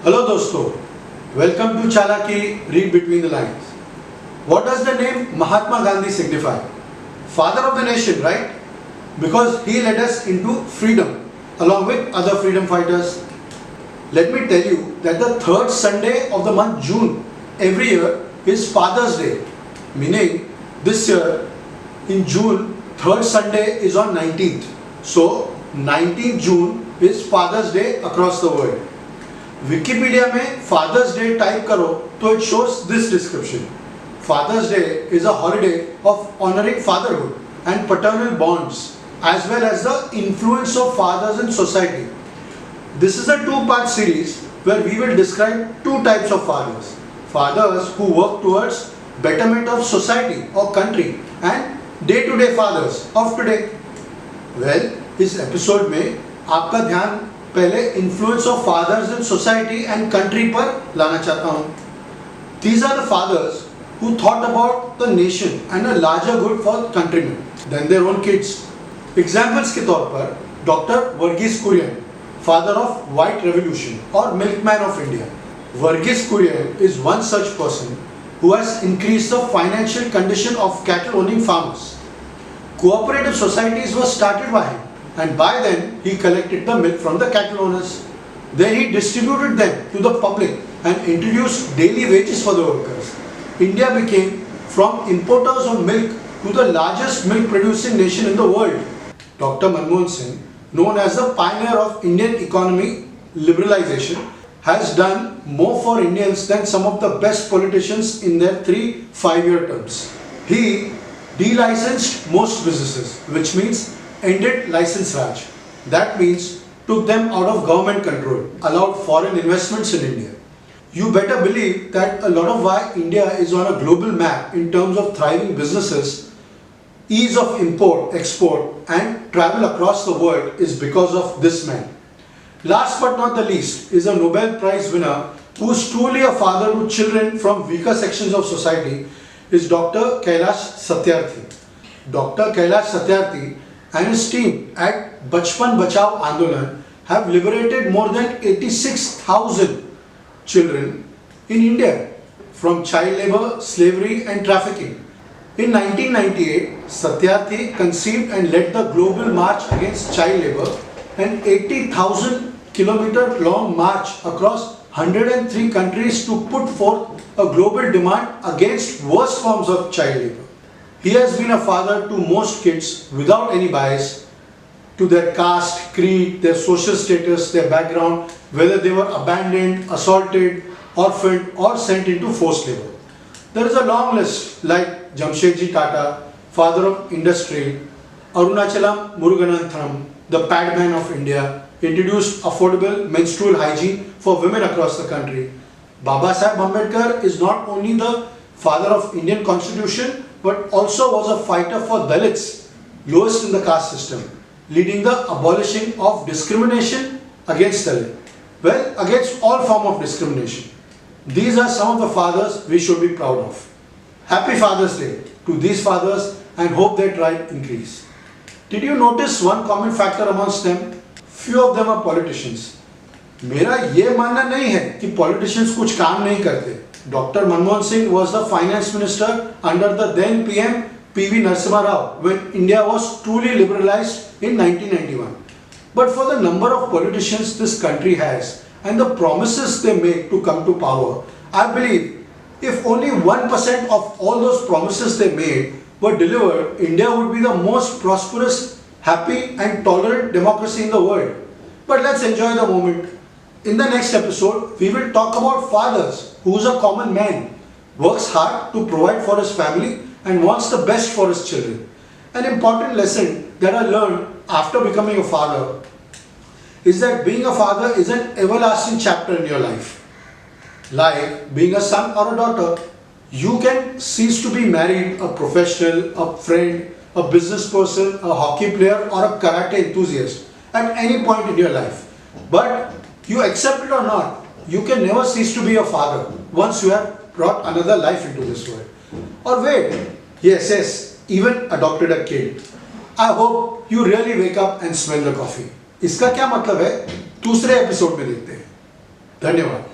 Hello दोस्तों, welcome to Chalaki Read Between the Lines. What does the name Mahatma Gandhi signify? Father of the nation, right? Because he led us into freedom along with other freedom fighters. Let me tell you that the third Sunday of the month June every year is Father's Day. Meaning this year in June, third Sunday is on 19th. So 19th June is Father's Day across the world. Wikipedia में Father's Day type करो तो it shows this description. Father's Day is a holiday of honoring fatherhood and paternal bonds as well as the influence of fathers in society. This is a two-part series where we will describe two types of fathers. Fathers who work towards betterment of society or country and day-to-day fathers of today. Well, इस episode में आपका ध्यान पहले influence of fathers in society and country पर लाना चाहता हूं. These are the fathers who thought about the nation and a larger good for countrymen than their own kids. Examples के तौर पर doctor Varghese Kurien, father of White Revolution or milkman of India. Verghese Kurian is one such person who has increased the financial condition of cattle owning farmers. Cooperative societies were started by him, and by then he collected the milk from the cattle owners. Then he distributed them to the public and introduced daily wages for the workers. India became from importers of milk to the largest milk producing nation in the world. Dr. Manmohan Singh, known as the pioneer of Indian economy liberalization, has done more for Indians than some of the best politicians in their 3-5-year terms. He delicensed most businesses, which means ended license raj. That means took them out of government control, allowed foreign investments in India. You better believe that a lot of why India is on a global map in terms of thriving businesses, ease of import, export and travel across the world is because of this man. Last but not the least is a Nobel Prize winner who is truly a father to children from weaker sections of society is Dr. Kailash Satyarthi. Dr. Kailash Satyarthi and his team at Bachpan Bachao Andolan have liberated more than 86,000 children in India from child labor, slavery and trafficking. In 1998, Satyarthi conceived and led the global march against child labor, an 80,000 kilometer long march across 103 countries to put forth a global demand against worst forms of child labor. He has been a father to most kids without any bias to their caste, creed, their social status, their background, whether they were abandoned, assaulted, orphaned or sent into forced labor. There is a long list like Jamshedji Tata, father of industry, Arunachalam Muruganathanam, the padman of India, introduced affordable menstrual hygiene for women across the country. Baba Saheb Ambedkar is not only the father of Indian Constitution but also was a fighter for Dalits, lowest in the caste system, leading the abolishing of discrimination against Dalit. Well, against all form of discrimination. These are some of the fathers we should be proud of. Happy Father's Day to these fathers and hope their tribe increase. Did you notice one common factor amongst them? Few of them are politicians. मेरा ये मानना नहीं है कि politicians कुछ काम नहीं करते. Dr. Manmohan Singh was the finance minister under the then PM P.V. Narasimha Rao when India was truly liberalized in 1991. But for the number of politicians this country has and the promises they make to come to power, I believe if only 1% of all those promises they made were delivered, India would be the most prosperous, happy and tolerant democracy in the world. But let's enjoy the moment. In the next episode, we will talk about fathers who is a common man, works hard to provide for his family and wants the best for his children. An important lesson that I learned after becoming a father is that being a father is an everlasting chapter in your life. Like being a son or a daughter, you can cease to be married, a professional, a friend, a business person, a hockey player or a karate enthusiast at any point in your life. But you accept it or not, you can never cease to be a father once you have brought another life into this world. Or wait, yes, even adopted a kid. I hope you really wake up and smell the coffee. इसका क्या मतलब है दूसरे episode में देखते हैं. धन्यवाद.